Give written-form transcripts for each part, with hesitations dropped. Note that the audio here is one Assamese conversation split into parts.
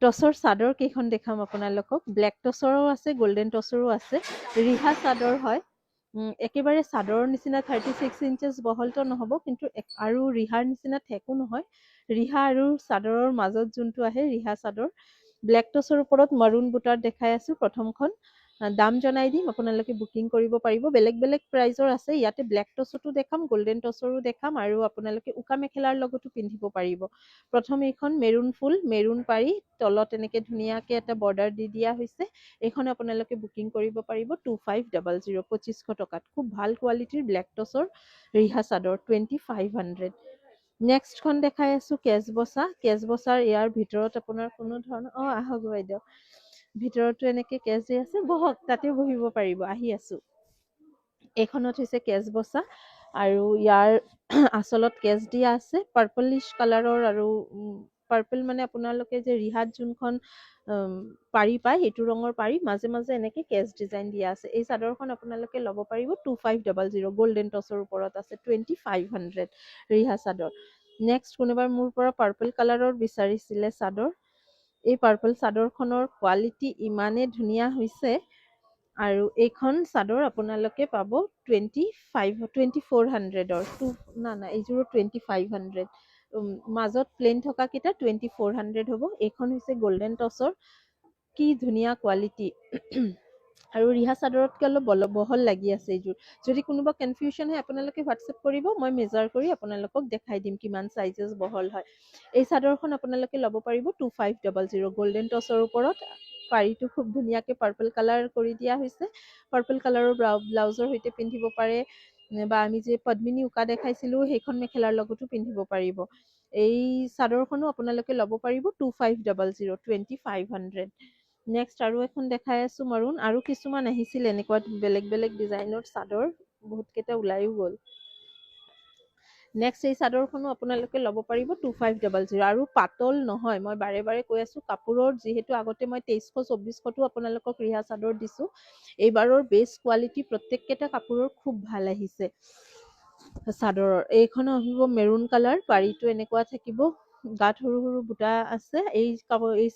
টচৰ চাদৰ কেইখন দেখাম আপোনালোকক। ব্লেক টচৰো আছে, গল্ডেন টচৰো আছে। ৰিহা চাদৰ হয়। একেবাৰে চাদৰৰ নিচিনা 36 ইঞ্চেছ বহলটো নহ'ব, কিন্তু আৰু ৰিহাৰ নিচিনা ঠেকো নহয়। ৰিহা আৰু চাদৰৰ মাজত যোনটো আহে ৰিহা চাদৰ। ব্লেক টচৰ ওপৰত মাৰুন বুটাৰ দেখাই আছোঁ প্ৰথমখন। দাম জনাই দিম, আপোনালোকে বুকিং কৰিব পাৰিব। বেলেগ বেলেগ প্ৰাইজৰ আছে। ইয়াতে ব্লেক টচতো দেখাম, গল্ডেন টচৰো দেখাম, আৰু আপোনালোকে উকা মেখেলাৰ লগতো পিন্ধিব পাৰিব। প্ৰথম এইখন মেৰুন ফুল, মেৰুন পাৰি তলত এনেকৈ ধুনীয়াকৈ এটা বৰ্ডাৰ দি দিয়া হৈছে। এইখন আপোনালোকে বুকিং কৰিব পাৰিব 2500, 2500 টকাত। খুব ভাল কোৱালিটিৰ ব্লেক টচৰ ৰিহা চাদৰ 2500। নেক্সটখন দেখাই আছোঁ কেজবচা। কেজবচাৰ ইয়াৰ ভিতৰত আপোনাৰ কোনো ধৰণৰ আহক বাইদেউ, ভিতৰতো এনেকৈ কেজ দি আছে, বহক তাতে বহিব পাৰিব, আহি আছোঁ। এইখনত হৈছে কেজবচা আৰু ইয়াৰ আচলত কেজ দিয়া আছে পাৰ্পলিছ কালাৰৰ, আৰু পাৰ্পল মানে আপোনালোকে যে ৰিহাত যোনখন পাৰি পায় সেইটো ৰঙৰ পাৰি, মাজে মাজে এনেকৈ কেজ ডিজাইন দিয়া আছে। এই চাদৰখন আপোনালোকে ল'ব পাৰিব 2500, গল্ডেন টচৰ ওপৰত আছে 2500 ৰিহা চাদৰ। নেক্সট কোনোবাই মোৰ পৰা পাৰ্পল কালাৰৰ বিচাৰিছিলে চাদৰ। এই পাৰ্পল চাদৰখনৰ কোৱালিটি ইমানেই ধুনীয়া হৈছে, আৰু এইখন চাদৰ আপোনালোকে পাব 2400। এইযোৰো 2500। মাজত প্লেইন থকা কেইটা 2400 হ'ব। এইখন হৈছে গল্ডেন টচৰ। কি ধুনীয়া কোৱালিটি। আৰু ৰিহা চাদৰতকৈ অলপ বহল লাগি আছে এইযোৰ। যদি কোনোবা কনফিউজন হয় আপোনালোকে হোৱাটছএপ কৰিব, মই মেজাৰ কৰি আপোনালোকক দেখাই দিম কিমান চাইজেছ বহল হয়। এই চাদৰখন আপোনালোকে ল'ব পাৰিব 2500, গল্ডেন টচৰ ওপৰত। পাৰিটো খুব ধুনীয়াকৈ পাৰ্পল কালাৰ কৰি দিয়া হৈছে। পাৰ্পল কালাৰৰ ব্লাউজৰ সৈতে পিন্ধিব পাৰে, বা আমি যে পদ্মিনী উকা দেখাইছিলোঁ সেইখন মেখেলাৰ লগতো পিন্ধিব পাৰিব। এই চাদৰখনো আপোনালোকে ল'ব পাৰিব 2500, 2500। নেক্সট আৰু এখন দেখাই আছোঁ মাৰুন। আৰু কিছুমান আহিছিল এনেকুৱা বেলেগ বেলেগ ডিজাইনৰ চাদৰ, বহুতকেইটা ওলাইও গ'ল। নেক্সট এই চাদৰখনো আপোনালোকে ল'ব পাৰিব 2500। আৰু পাতল নহয়, মই বাৰে বাৰে কৈ আছোঁ, কাপোৰৰ যিহেতু আগতে মই 2300, 2400টো আপোনালোকক ৰিহা চাদৰ দিছোঁ। এইবাৰৰ বেছ কোৱালিটি প্ৰত্যেককেইটা কাপোৰৰ খুব ভাল আহিছে চাদৰৰ। এইখন আহিব মেৰুন কালাৰ, পাৰিটো এনেকুৱা থাকিব, গাত সৰু সৰু বুটা আছে। এই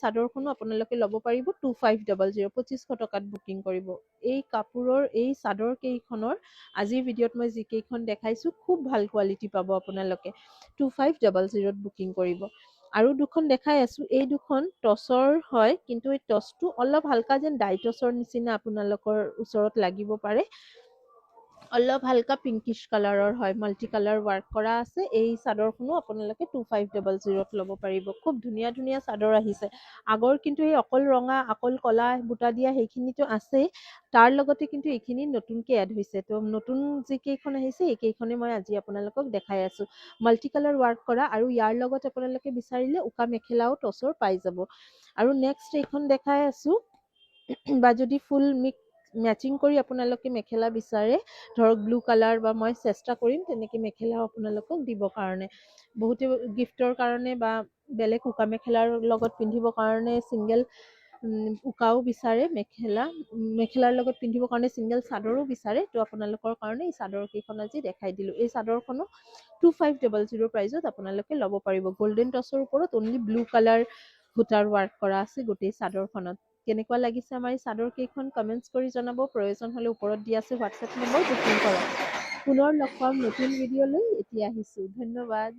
চাদৰখনো আপোনালোকে ল'ব পাৰিব 2500, 2500 টকাত বুকিং কৰিব। এই কাপোৰৰ এই চাদৰ কেইখনৰ আজিৰ ভিডিঅ'ত মই যিকেইখন দেখাইছোঁ খুব ভাল কোৱালিটি পাব আপোনালোকে। 2500ত বুকিং কৰিব। আৰু দুখন দেখাই আছোঁ, এই দুখন টচৰ হয়, কিন্তু এই টচটো অলপ হালকা যেন ডাই টচৰ নিচিনা আপোনালোকৰ ওচৰত লাগিব পাৰে। অলপ হালকা পিংকিছ কালাৰৰ হয়, মাল্টি কালাৰ ৱাৰ্ক কৰা আছে। এই চাদৰখনো আপোনালোকে 2500ত ল'ব পাৰিব। খুব ধুনীয়া ধুনীয়া চাদৰ আহিছে। আগৰ কিন্তু এই অকল ৰঙা, অকল কলা বুটা দিয়া সেইখিনিতো আছেই, তাৰ লগতে কিন্তু এইখিনি নতুনকৈ এড হৈছে। তো নতুন যিকেইখন আহিছে এইকেইখনে মই আজি আপোনালোকক দেখাই আছোঁ। মাল্টি কালাৰ ৱাৰ্ক কৰা, আৰু ইয়াৰ লগত আপোনালোকে বিচাৰিলে উকা মেখেলাও টচৰ পাই যাব। আৰু নেক্সট এইখন দেখাই আছোঁ, বা যদি ফুল মেচিং কৰি আপোনালোকে মেখেলা বিচাৰে, ধৰক ব্লু কালাৰ, বা মই চেষ্টা কৰিম তেনেকৈ মেখেলাও আপোনালোকক দিবৰ কাৰণে। বহুতে গিফ্টৰ কাৰণে বা বেলেগ উকা মেখেলাৰ লগত পিন্ধিবৰ কাৰণে ছিংগল উকাও বিচাৰে, মেখেলাৰ লগত পিন্ধিবৰ কাৰণে ছিংগল চাদৰো বিচাৰে। তো আপোনালোকৰ কাৰণে এই চাদৰ কেইখন আজি দেখাই দিলোঁ। এই চাদৰখনো 2500 প্ৰাইজত আপোনালোকে ল'ব পাৰিব। গল্ডেন টচৰ ওপৰত অনলি ব্লু কালাৰ সূতাৰ ৱাৰ্ক কৰা আছে গোটেই চাদৰখনত। কেনেকুৱা লাগিছে আমাৰ এই চাদৰ কেইখন কমেণ্টছ কৰি জনাব। প্ৰয়োজন হ'লে ওপৰত দি আছে হোৱাটছএপ নম্বৰ, বুকিং কৰক। পুনৰ লগ পাম নতুন ভিডিঅ' লৈ। এতিয়া আহিছোঁ, ধন্যবাদ।